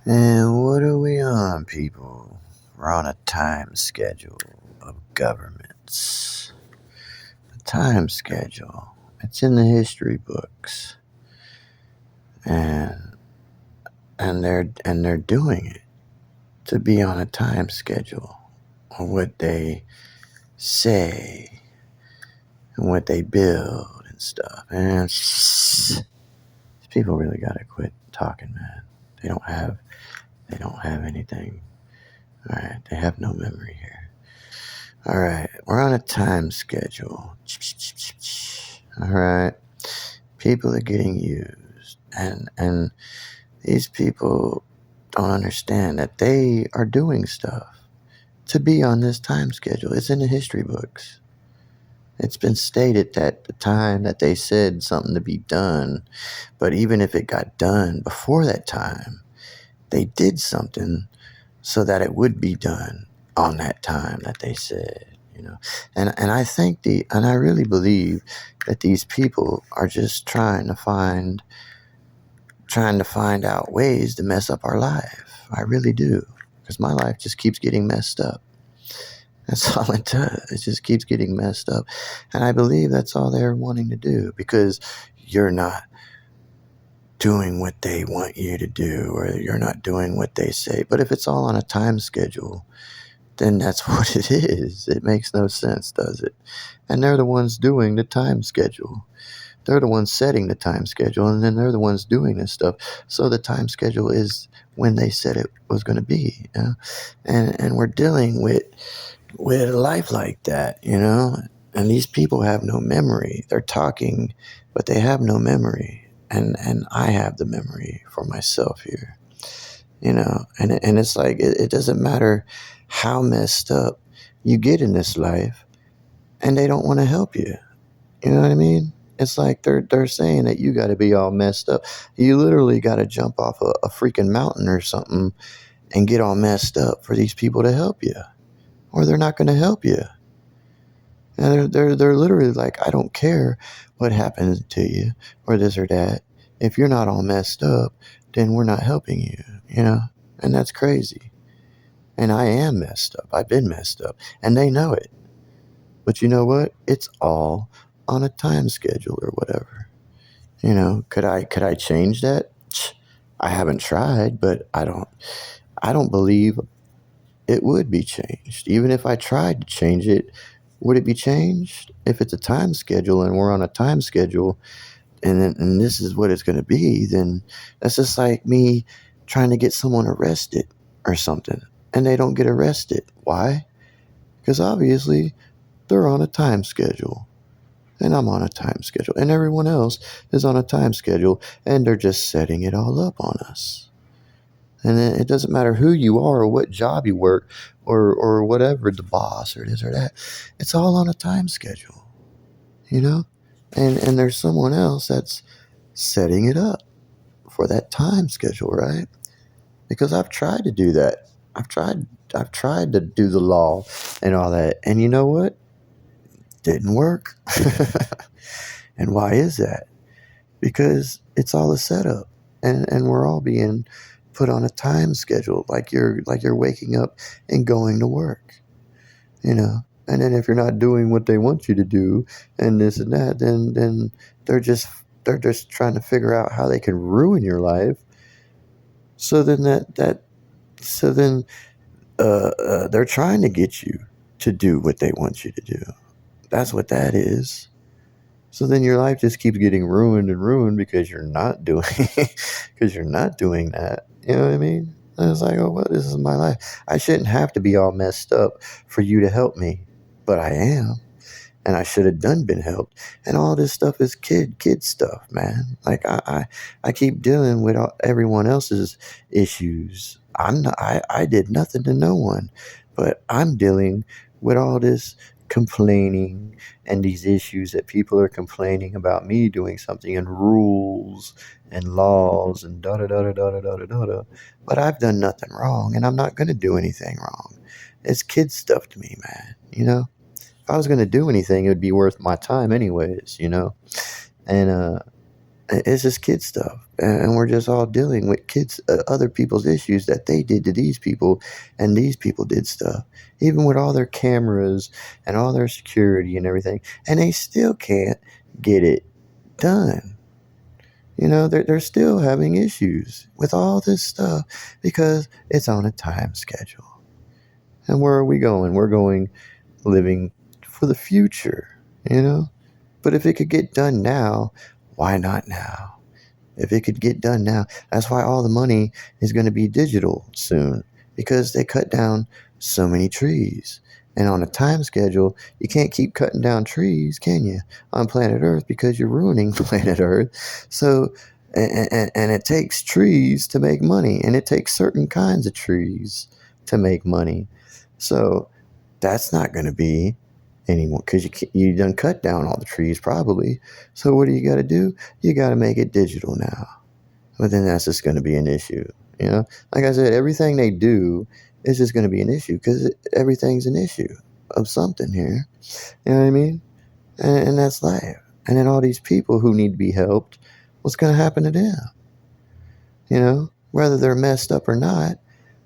And what are we on, people? We're on a time schedule of governments. A time schedule. It's in the history books. And they're doing it to be on a time schedule of what they say and what they build and stuff. And people really gotta quit talking, man. They don't have anything. All right, they have no memory here. All right, we're on a time schedule. All right, people are getting used, and these people don't understand that they are doing stuff to be on this time schedule. It's in the history books. It's been stated that the time that they said something to be done, but even if it got done before that time, they did something so that it would be done on that time that they said. And I really believe that these people are just trying to find out ways to mess up our life. I really do, because my life just keeps getting messed up. That's all it does. It just keeps getting messed up. And I believe that's all they're wanting to do, because you're not doing what they want you to do, or you're not doing what they say. But if it's all on a time schedule, then that's what it is. It makes no sense, does it? And they're the ones doing the time schedule. They're the ones setting the time schedule, and then they're the ones doing this stuff. So the time schedule is when they said it was going to be. And we're dealing with a life like that. And these people have no memory. They're talking, but they have no memory. And I have the memory for myself here. And it's like it doesn't matter how messed up you get in this life, and they don't want to help you. You know what I mean? It's like they're saying that you got to be all messed up. You literally got to jump off a freaking mountain or something and get all messed up for these people to help you, or they're not going to help you. And they're literally like, I don't care what happens to you or this or that. If you're not all messed up, then we're not helping you. And that's crazy. And I am messed up. I've been messed up, and they know it. But you know what? It's all on a time schedule or whatever. Could I change that? I haven't tried, but I don't believe it would be changed. Even if I tried to change it, would it be changed? If it's a time schedule and we're on a time schedule, and this is what it's going to be, then that's just like me trying to get someone arrested or something, and they don't get arrested. Why? Because obviously they're on a time schedule, and I'm on a time schedule, and everyone else is on a time schedule, and they're just setting it all up on us. And it doesn't matter who you are or what job you work, or whatever, the boss or this or that. It's all on a time schedule, you know? And there's someone else that's setting it up for that time schedule, right? Because I've tried to do that. I've tried to do the law and all that. And you know what? Didn't work. And why is that? Because it's all a setup, and we're all being put on a time schedule, like you're waking up and going to work. And then if you're not doing what they want you to do and this and that, then they're just they're just trying to figure out how they can ruin your life. So then they're trying to get you to do what they want you to do. That's what that is. So then your life just keeps getting ruined and ruined because you're not doing because you're not doing that. You know what I mean? And it's like, oh well, this is my life. I shouldn't have to be all messed up for you to help me, but I am, and I should have been helped. And all this stuff is kid stuff, man. Like I keep dealing with everyone else's issues. I did nothing to no one, but I'm dealing with all this complaining and these issues that people are complaining about me doing something, and rules and laws and da da da da da da da da da. But I've done nothing wrong, and I'm not going to do anything wrong. It's kid stuff to me, man. If I was going to do anything, it would be worth my time anyways. And It's just kid stuff, and we're just all dealing with kids, other people's issues that they did to these people, and these people did stuff, even with all their cameras and all their security and everything, and they still can't get it done. They're still having issues with all this stuff because it's on a time schedule. And where are we going? We're going living for the future, you know? But if it could get done now, why not now? If it could get done now, that's why all the money is going to be digital soon because they cut down so many trees. And on a time schedule, you can't keep cutting down trees, can you, on planet Earth because you're ruining planet Earth. So, and it takes trees to make money, and it takes certain kinds of trees to make money. So, that's not going to be anymore because you done cut down all the trees probably. So what do you got to do? You got to make it digital now. But then that's just going to be an issue. Like I said, everything they do is just going to be an issue because everything's an issue of something here. You know what I mean? And that's life. And then all these people who need to be helped, what's going to happen to them? Whether they're messed up or not,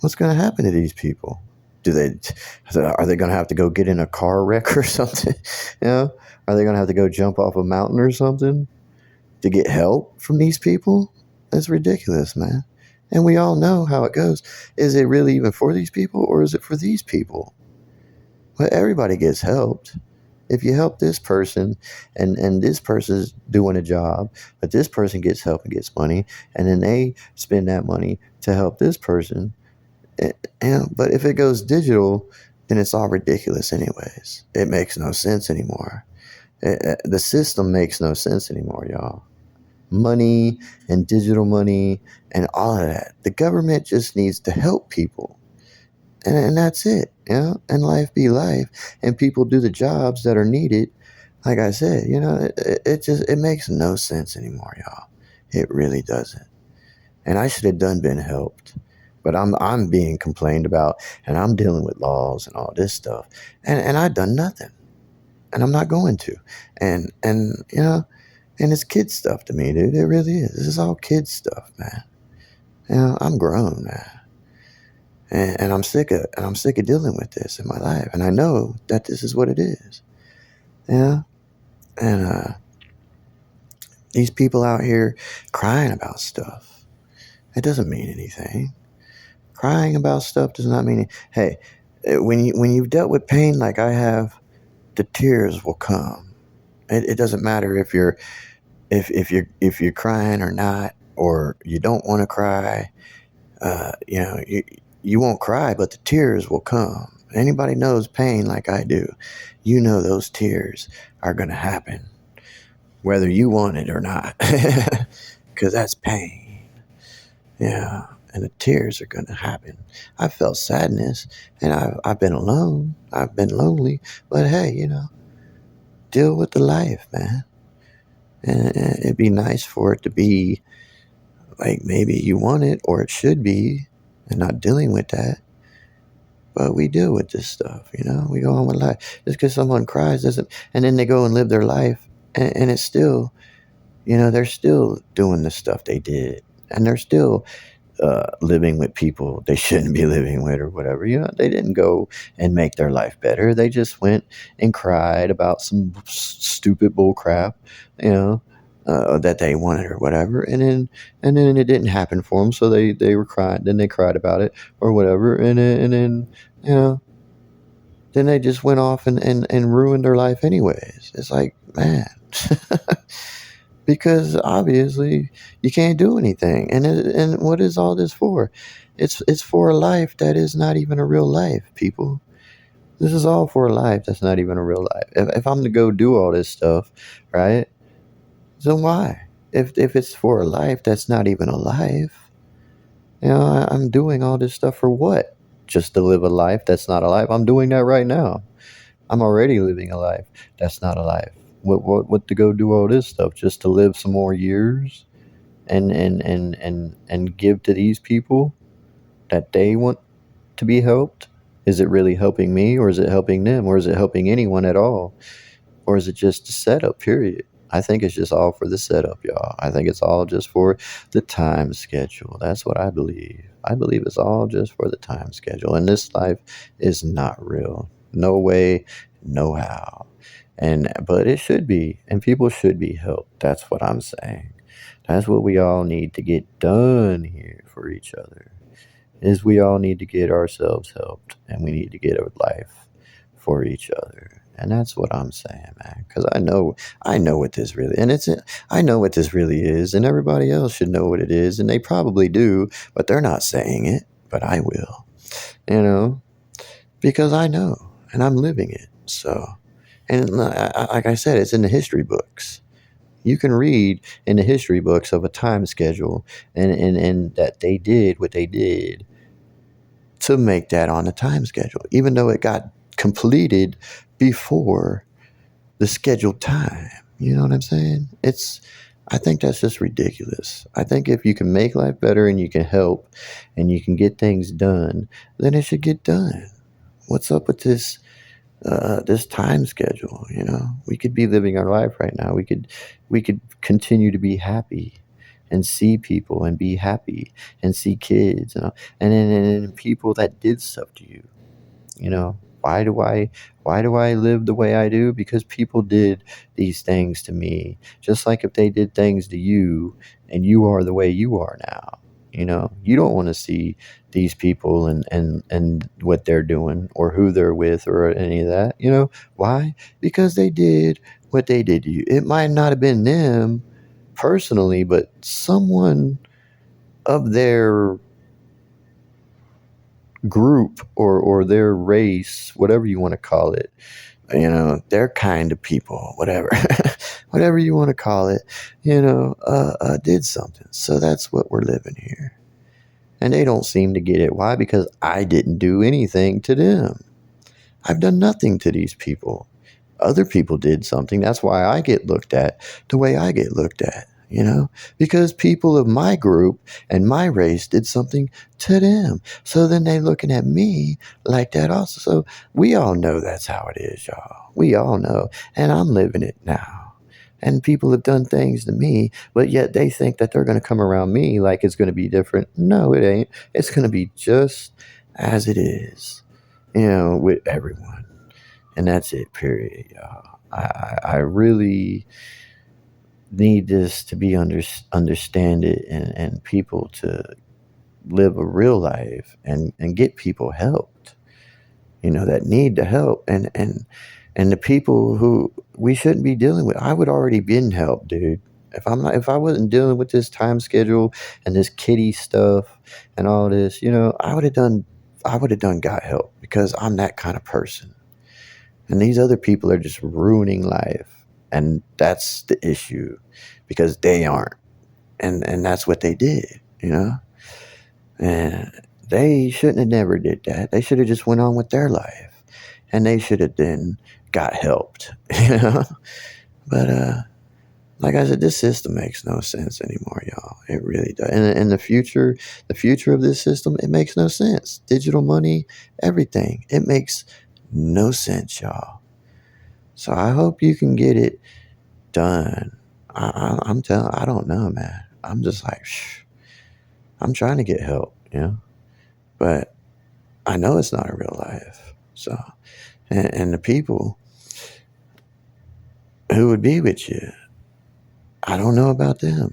what's going to happen to these people? Are they going to have to go get in a car wreck or something? Are they going to have to go jump off a mountain or something to get help from these people? That's ridiculous, man. And we all know how it goes. Is it really even for these people or is it for these people? Well, everybody gets helped. If you help this person and this person's doing a job, but this person gets help and gets money, and then they spend that money to help this person. But if it goes digital, then it's all ridiculous anyways. It makes no sense anymore. The system makes no sense anymore, y'all. Money and digital money and all of that. The government just needs to help people. And that's it. And life be life. And people do the jobs that are needed. Like I said, it makes no sense anymore, y'all. It really doesn't. And I should have been helped. But I'm being complained about, and I'm dealing with laws and all this stuff, and I've done nothing, and I'm not going to, and it's kid stuff to me, dude. It really is. This is all kid stuff, man. I'm grown, man, and I'm sick of dealing with this in my life, and I know that this is what it is, and these people out here crying about stuff, it doesn't mean anything. Crying about stuff does not mean hey, when you've dealt with pain like I have, the tears will come. It doesn't matter if you're crying or not, or you don't want to cry. You won't cry, but the tears will come. Anybody knows pain like I do, those tears are gonna happen, whether you want it or not, because that's pain. Yeah. And the tears are going to happen. I felt sadness, and I've been alone. I've been lonely. But hey, deal with the life, man. And it'd be nice for it to be like maybe you want it, or it should be, and not dealing with that. But we deal with this stuff, We go on with life. Just because someone cries doesn't, and then they go and live their life, and it's still, they're still doing the stuff they did, and they're still living with people they shouldn't be living with or whatever. They didn't go and make their life better. They just went and cried about some stupid bull crap, that they wanted or whatever. And then it didn't happen for them. So they were crying. Then they cried about it or whatever. And then, then they just went off and ruined their life anyways. It's like, man, because obviously you can't do anything. And what is all this for? It's for a life that is not even a real life, people. This is all for a life that's not even a real life. If I'm to go do all this stuff, right? So why? If it's for a life that's not even a life, I'm doing all this stuff for what? Just to live a life that's not a life? I'm doing that right now. I'm already living a life that's not a life. What to go do all this stuff just to live some more years and give to these people that they want to be helped? Is it really helping me, or is it helping them, or is it helping anyone at all? Or is it just a setup, period? I think it's just all for the setup, y'all. I think it's all just for the time schedule. That's what I believe. I believe it's all just for the time schedule. And this life is not real. No way, no how. But it should be, and people should be helped. That's what I'm saying. That's what we all need to get done here for each other. Is we all need to get ourselves helped, and we need to get a life for each other. And that's what I'm saying, man. Because I know what this really, I know what this really is, and everybody else should know what it is, and they probably do, but they're not saying it. But I will, you know, because I know, and I'm living it. So, and like I said, it's in the history books. You can read in the history books of a time schedule, and that they did what they did to make that on the time schedule, even though it got completed before the scheduled time. You know what I'm saying? I think that's just ridiculous. I think if you can make life better and you can help and you can get things done, then it should get done. What's up with this time schedule? You know, we could be living our life right now. We could continue to be happy and see people and be happy and see kids and people that did stuff to you. You know, why do I live the way I do? Because people did these things to me. Just like if they did things to you and you are the way you are now. You know, you don't want to see these people and what they're doing or who they're with or any of that. You know, why? Because they did what they did to you. It might not have been them personally, but someone of their group or their race, whatever you want to call it, you know, their kind of people, whatever, whatever you want to call it, did something. So that's what we're living here. And they don't seem to get it. Why? Because I didn't do anything to them. I've done nothing to these people. Other people did something. That's why I get looked at the way I get looked at, because people of my group and my race did something to them. So then they looking at me like that also. So we all know that's how it is, y'all. We all know. And I'm living it now. And people have done things to me, but yet they think that they're going to come around me like it's going to be different. No, it ain't. It's going to be just as it is, with everyone. And that's it, period, y'all. I really need this to be understand it and people to live a real life and get people helped, that need the help and the people who we shouldn't be dealing with. I would already been helped, dude. If I wasn't dealing with this time schedule and this kitty stuff and all this, I would have done got help because I'm that kind of person. And these other people are just ruining life. And that's the issue because they aren't. And that's what they did. And they shouldn't have never did that. They should have just went on with their life. And they should have then got helped, But like I said, this system makes no sense anymore, y'all. It really does. And the future of this system, it makes no sense. Digital money, everything. It makes no sense, y'all. So I hope you can get it done. I'm telling, I don't know, man. I'm just like, I'm trying to get help, but I know it's not a real life. So, and the people who would be with you, I don't know about them.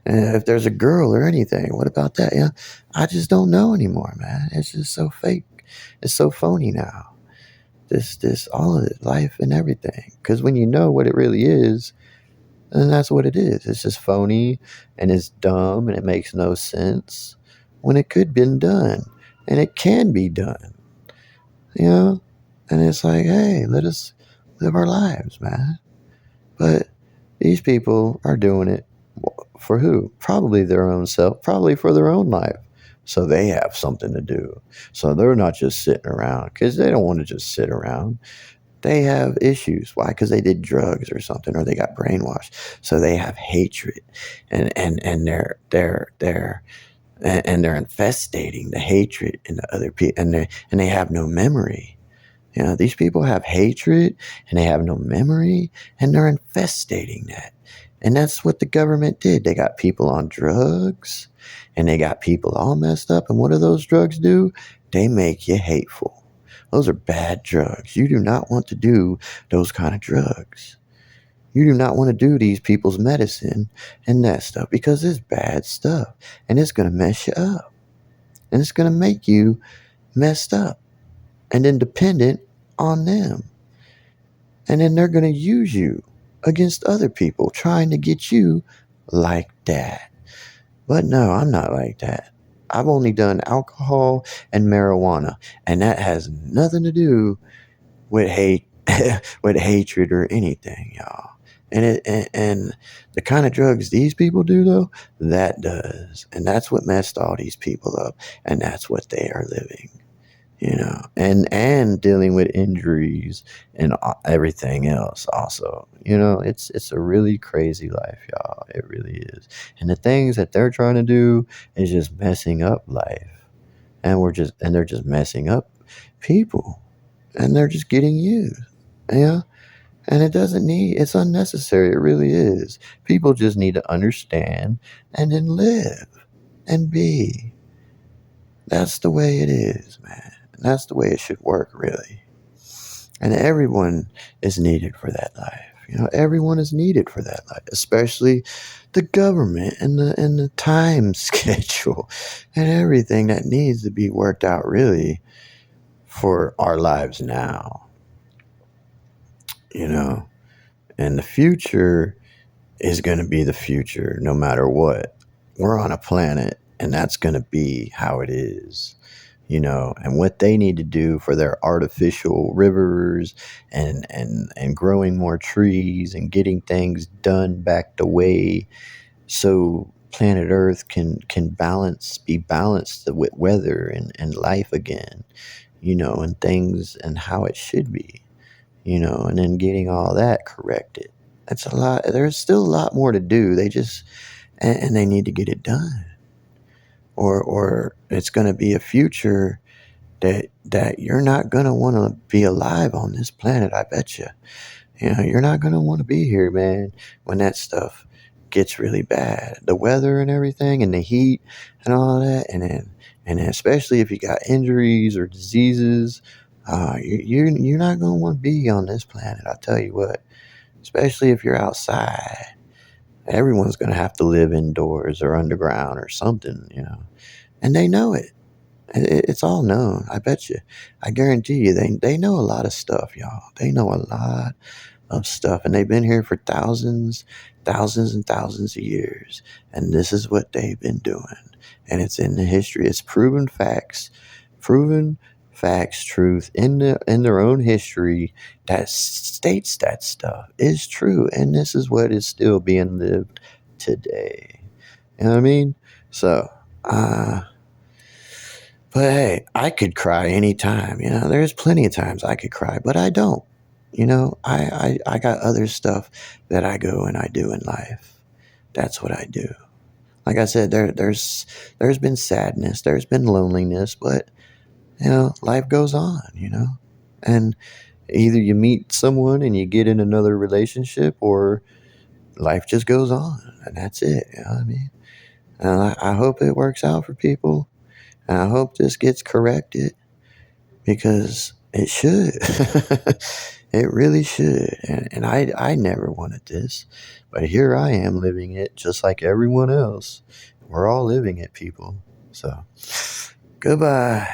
And if there's a girl or anything, what about that? Yeah, I just don't know anymore, man. It's just so fake. It's so phony now. This, all of it, life and everything. Because when you know what it really is, and that's what it is. It's just phony and it's dumb and it makes no sense when it could been done and it can be done, you know? And it's like, hey, let us live our lives, man. But these people are doing it for who? Probably their own self, probably for their own life. So they have something to do. So they're not just sitting around because they don't want to just sit around. They have issues. Why? Because they did drugs or something, or they got brainwashed. So they have hatred, and they're infestating the hatred in the other people, and they have no memory. These people have hatred and they have no memory and they're infestating that. And that's what the government did. They got people on drugs and they got people all messed up. And what do those drugs do? They make you hateful. Those are bad drugs. You do not want to do those kind of drugs. You do not want to do these people's medicine and that stuff because it's bad stuff and it's going to mess you up and it's going to make you messed up and then dependent on them. And then they're going to use you against other people trying to get you like that. But no, I'm not like that. I've only done alcohol and marijuana, and that has nothing to do with hate, with hatred or anything, y'all. And the kind of drugs these people do, though, that does. And that's what messed all these people up. And that's what they are living. And dealing with injuries and everything else also. It's a really crazy life, y'all. It really is. And the things that they're trying to do is just messing up life. And they're just messing up people. And they're just getting used. And it's unnecessary. It really is. People just need to understand and then live and be. That's the way it is, man. And that's the way it should work, really. And everyone is needed for that life. Everyone is needed for that life, especially the government and the time schedule and everything that needs to be worked out, really, for our lives now. And the future is going to be the future no matter what. We're on a planet, and that's going to be how it is. And what they need to do for their artificial rivers and growing more trees and getting things done back the way so planet Earth can be balanced with weather and life again, and things and how it should be, and then getting all that corrected. That's a lot. There's still a lot more to do. And they need to get it done. Or it's going to be a future that you're not going to want to be alive on this planet, I bet you. You're not going to want to be here, man, when that stuff gets really bad. The weather and everything and the heat and all that. And then especially if you got injuries or diseases, you're not going to want to be on this planet, I tell you what. Especially if you're outside. Everyone's going to have to live indoors or underground or something, and they know it. It's all known. I bet you. I guarantee you, they know a lot of stuff, y'all. They know a lot of stuff, and they've been here for thousands and thousands of years, and this is what they've been doing, and it's in the history. It's proven facts, truth in their own history that states that stuff is true, and this is what is still being lived today. You know what I mean? So, but hey, I could cry anytime. There's plenty of times I could cry, but I don't. I got other stuff that I go and I do in life. That's what I do. Like I said, there's been sadness, there's been loneliness, but life goes on, and either you meet someone and you get in another relationship or life just goes on and that's it. You know what I mean? And I hope it works out for people, and I hope this gets corrected because it should. It really should. And I never wanted this, but here I am living it just like everyone else. We're all living it, people. So, goodbye.